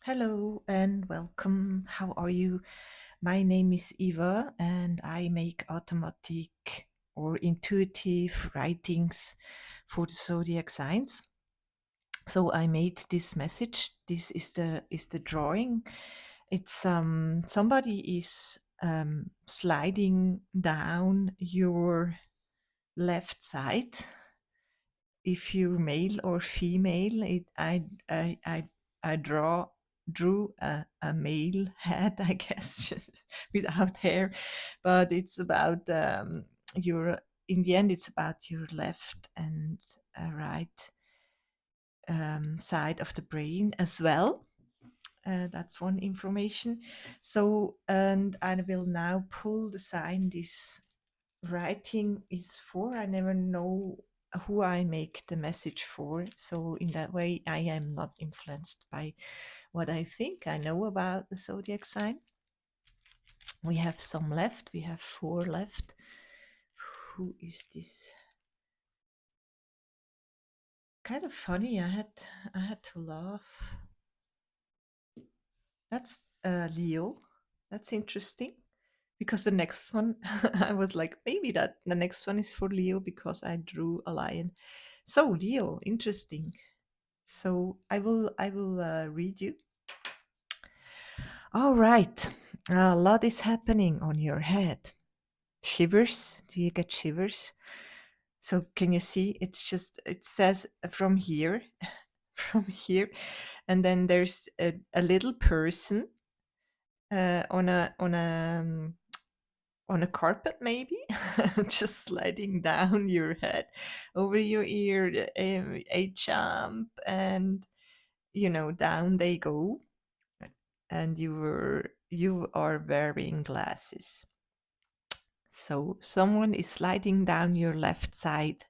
Hello and welcome. How are you? My name is Eva and I make automatic or intuitive writings for the zodiac signs. So I made this message. This is the drawing. It's somebody is sliding down your left side. If you're male or female, I drew a male head, I guess, just without hair, but it's about your. In the end, it's about your left and right side of the brain as well. That's one information. So, and I will now pull the sign this writing is for. I never know who I make the message for. So, in that way, I am not influenced by what I think I know about the zodiac sign. We have some left, we have four left. Who is this? Kind of funny. I had to laugh. That's Leo. That's interesting because the next one I was like maybe that the next one is for Leo because I drew a lion. So Leo, interesting. So I will read you. All right. A lot is happening on your head. Shivers? Do you get shivers? So can you see? It's just it says from here, from here, and then there's a little person on a carpet maybe, just sliding down your head over your ear, a jump, and down they go, and you are wearing glasses. So someone is sliding down your left side.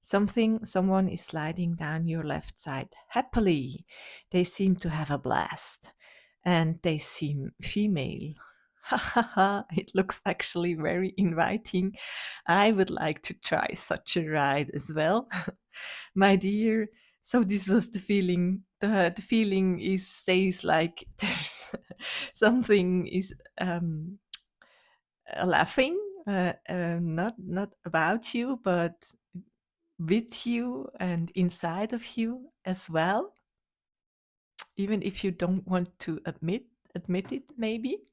Someone is sliding down your left side happily. They seem to have a blast, and they seem female. Ha ha ha, it looks actually very inviting. I would like to try such a ride as well. My dear, so this was the feeling. The feeling is stays like there's something is laughing, not about you, but with you and inside of you as well, even if you don't want to admit it maybe.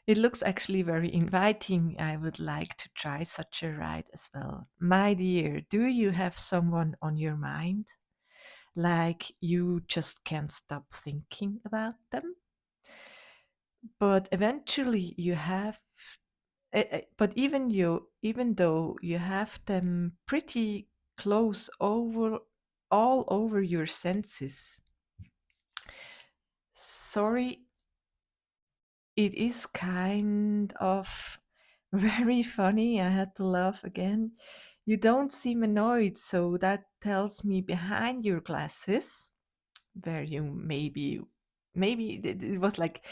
It looks actually very inviting. I would like to try such a ride as well. My dear, do you have someone on your mind? Like you just can't stop thinking about them? But eventually you have but even though you have them pretty close over all over your senses, sorry, it is kind of very funny. I had to laugh again. You don't seem annoyed, so that tells me behind your glasses, where you maybe it was like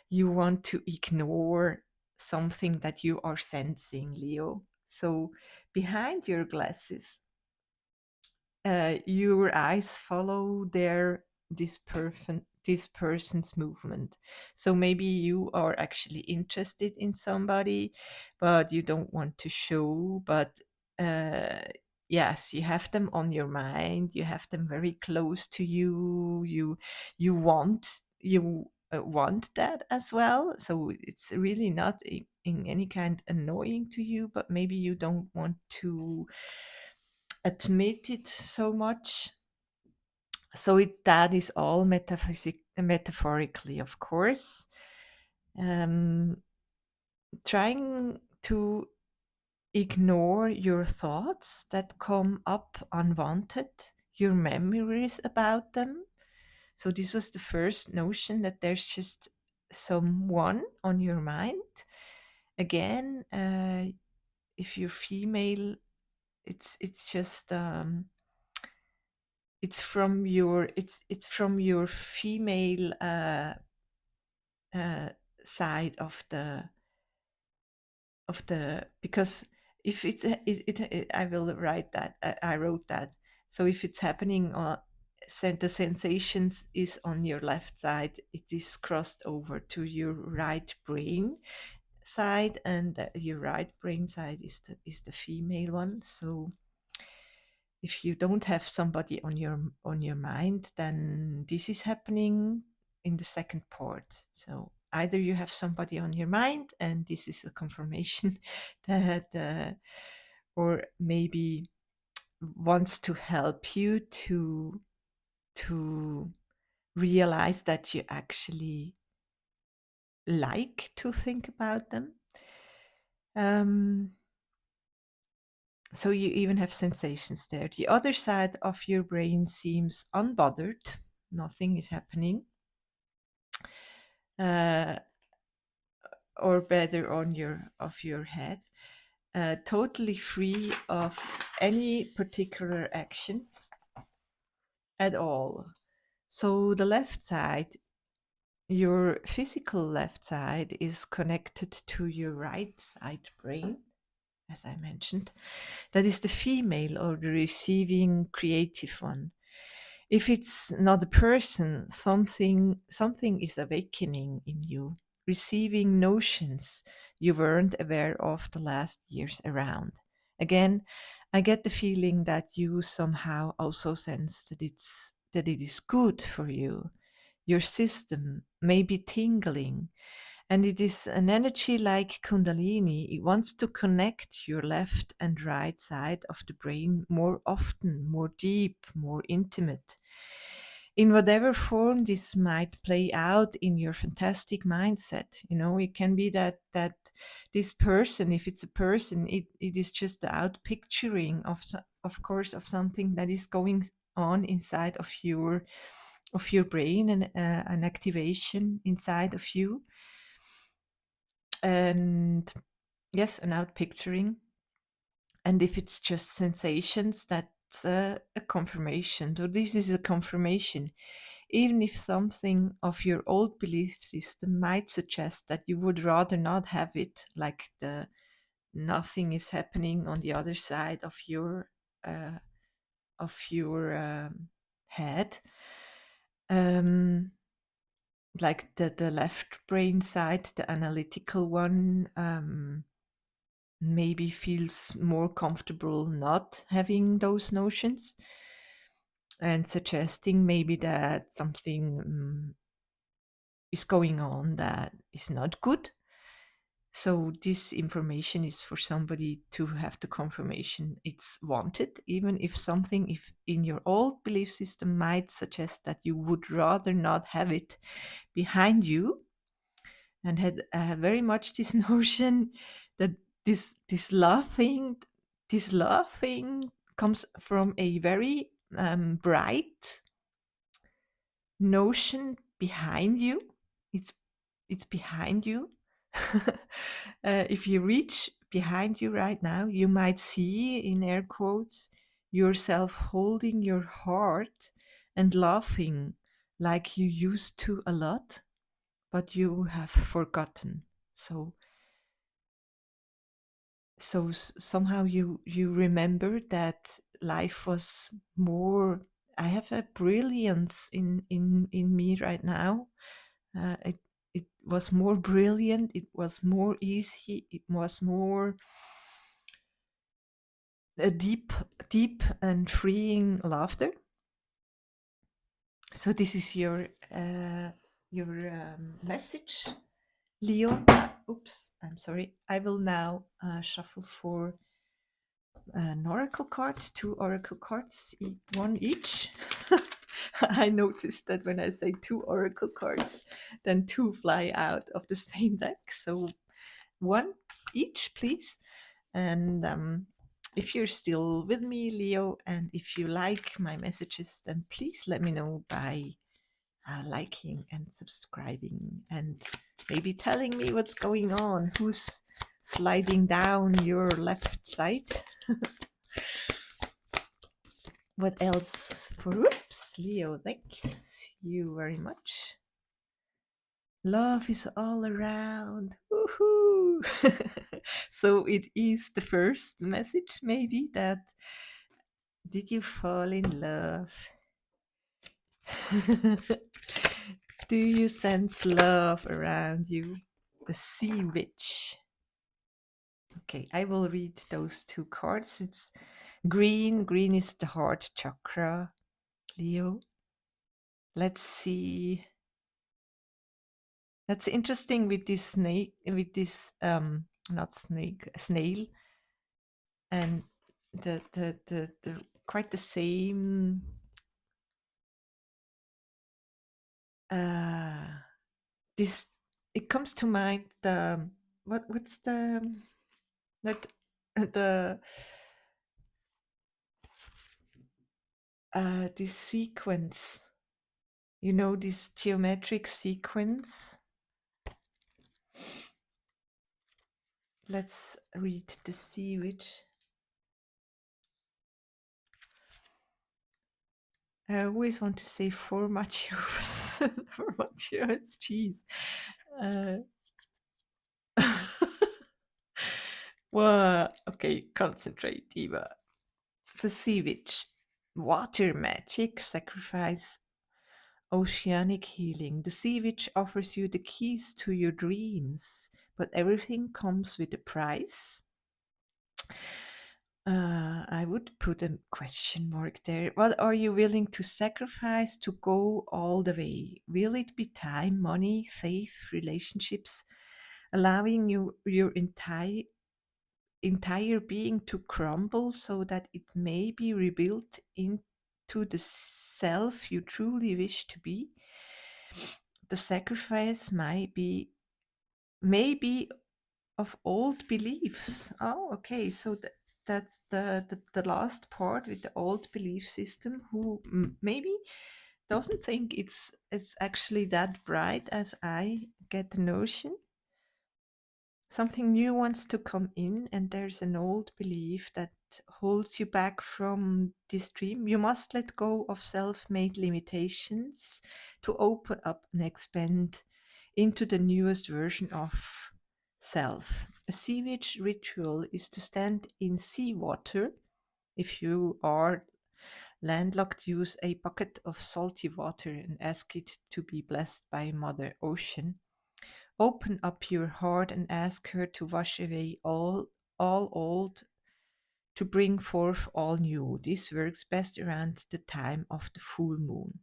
you want to ignore something that you are sensing, Leo. So behind your glasses, your eyes follow this person's movement. So maybe you are actually interested in somebody, but you don't want to show. But uh, yes, you have them on your mind. You have them very close to you. You want that as well. So it's really not in any kind annoying to you, but maybe you don't want to admit it so much. So that is all metaphorically, of course. Um, Trying to ignore your thoughts that come up unwanted, your memories about them. So this was the first notion that there's just someone on your mind. Again, if you're female, it's just it's from your female uh, side of the because if I will write that. I wrote that. So if it's happening the sensations is on your left side. It is crossed over to your right brain side, and your right brain side is the female one. So if you don't have somebody on your mind, then this is happening in the second part. So either you have somebody on your mind, and this is a confirmation that, or maybe wants to help you to realize that you actually like to think about them. So you even have sensations there. The other side of your brain seems unbothered. Nothing is happening. Or better on your head. Totally free of any particular action at all. So the left side, your physical left side, is connected to your right side brain, as I mentioned. That is the female or the receiving creative one. If it's not a person, something is awakening in you, receiving notions you weren't aware of the last years around. Again, I get the feeling that you somehow also sense that it is good for you. Your system may be tingling, and it is an energy like Kundalini. It wants to connect your left and right side of the brain more often, more deep, more intimate. In whatever form this might play out in your fantastic mindset, it can be that this person, if it's a person, it is just the outpicturing of course, of something that is going on inside of your brain, and an activation inside of you. And yes, an outpicturing. And if it's just sensations, that's a confirmation. So this is a confirmation. Even if something of your old belief system might suggest that you would rather not have it, like the nothing is happening on the other side of your head, like the left brain side, the analytical one, maybe feels more comfortable not having those notions, and suggesting maybe that something is going on that is not good. So this information is for somebody to have the confirmation it's wanted, even if something, if in your old belief system, might suggest that you would rather not have it behind you, and had very much this notion that this laughing comes from a very bright notion behind you. It's behind you. If you reach behind you right now, you might see, in air quotes, yourself holding your heart and laughing like you used to a lot, but you have forgotten. So somehow you remember that life was more. I have a brilliance in me right now. It was more brilliant, it was more easy, it was more a deep and freeing laughter. So this is your message, Leo. Oops, I'm sorry. I will now shuffle for an oracle card, 2 oracle cards, one each. I noticed that when I say 2 oracle cards, then 2 fly out of the same deck. So 1 each, please. And if you're still with me, Leo, and if you like my messages, then please let me know by liking and subscribing, and maybe telling me what's going on, who's sliding down your left side. What else for Leo? Thanks you very much. Love is all around. Woohoo! So it is the first message, maybe, that did you fall in love? Do you sense love around you? The sea witch. Okay, I will read those two cards. It's green. Green is the heart chakra, Leo. Let's see. That's interesting with this snake, with this not snake, snail, and the quite the same. Uh, this it comes to mind the what's the that the this sequence, you know, this geometric sequence. Let's read the sea witch. I always want to say formaggio. Formaggio, it's cheese. Uh, well, okay, concentrate, Eva. The sea witch. Water magic, sacrifice, oceanic healing. The sea witch offers you the keys to your dreams, but everything comes with a price. I would put a question mark there. What are you willing to sacrifice to go all the way? Will it be time, money, faith, relationships, allowing your entire being to crumble so that it may be rebuilt into the self you truly wish to be? The sacrifice might be maybe of old beliefs. Oh, okay. So that's the last part with the old belief system. Who maybe doesn't think it's actually that bright as I get the notion. Something new wants to come in, and there's an old belief that holds you back from this dream. You must let go of self-made limitations to open up and expand into the newest version of self. A sewage ritual is to stand in seawater. If you are landlocked, use a bucket of salty water and ask it to be blessed by Mother Ocean. Open up your heart and ask her to wash away all old, to bring forth all new. This works best around the time of the full moon.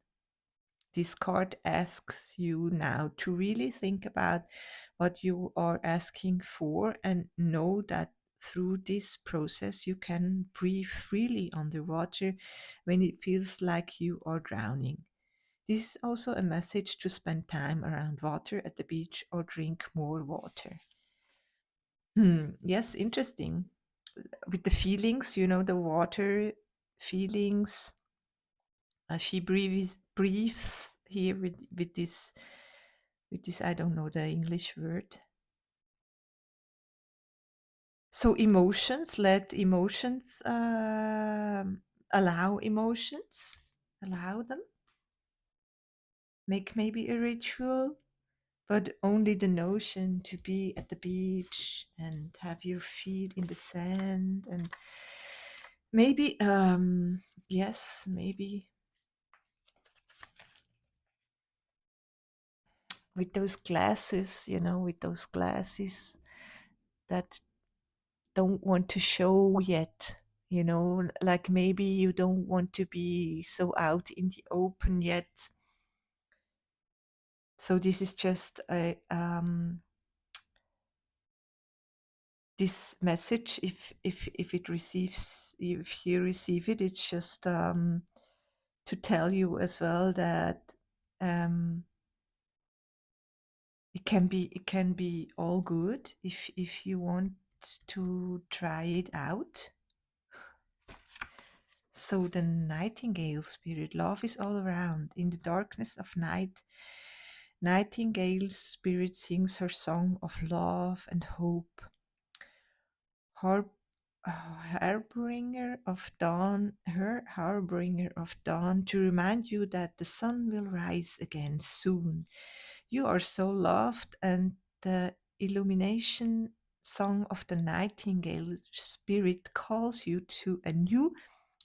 This card asks you now to really think about what you are asking for and know that through this process you can breathe freely underwater when it feels like you are drowning. This is also a message to spend time around water at the beach or drink more water. Yes, interesting. With the feelings, you know, the water feelings. She breathes here with this. I don't know the English word. So emotions, let emotions, allow emotions, allow them. Make maybe a ritual, but only the notion to be at the beach and have your feet in the sand and maybe yes, maybe with those glasses, you know, with those glasses that don't want to show yet, you know, like maybe you don't want to be so out in the open yet. So this is just a this message, if it receives, if you receive it, it's just to tell you as well that um it can be all good if you want to try it out. So the nightingale spirit, love is all around. In the darkness of night, nightingale spirit sings her song of love and hope. Har- harbinger of dawn, her harbinger of dawn, to remind you that the sun will rise again soon. You are so loved, and the illumination song of the nightingale spirit calls you to a new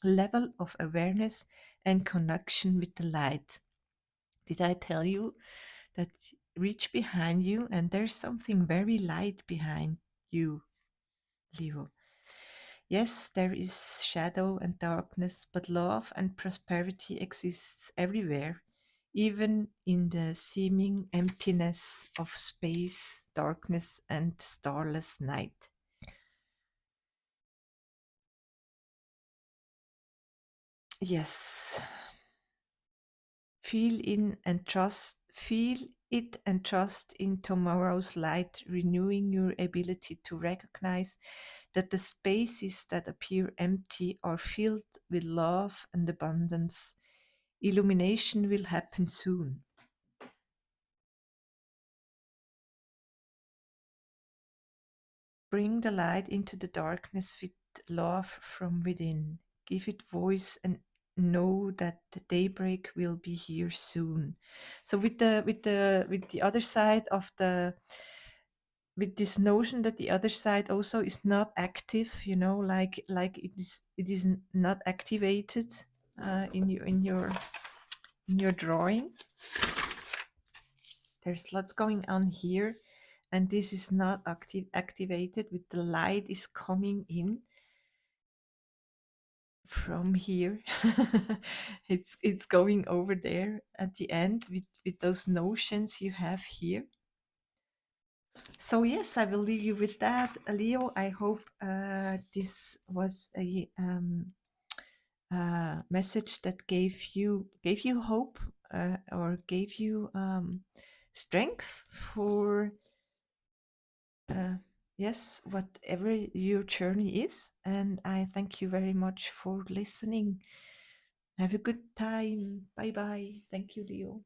level of awareness and connection with the light. Did I tell you that reach behind you and there's something very light behind you, Leo? Yes, there is shadow and darkness, but love and prosperity exists everywhere, even in the seeming emptiness of space, darkness, and starless night. Yes, feel it and trust in tomorrow's light, renewing your ability to recognize that the spaces that appear empty are filled with love and abundance. Illumination will happen soon. Bring the light into the darkness with love from within. Give it voice and know that the daybreak will be here soon. So with the other side of the with this notion that the other side also is not active, like it is not activated in your drawing. There's lots going on here, and this is not activated with the light is coming in from here. It's going over there at the end with those notions you have here. So yes, I will leave you with that, Leo. I hope this was a message that gave you hope, or gave you strength for yes, whatever your journey is. And I thank you very much for listening. Have a good time. Bye bye. Thank you, Leo.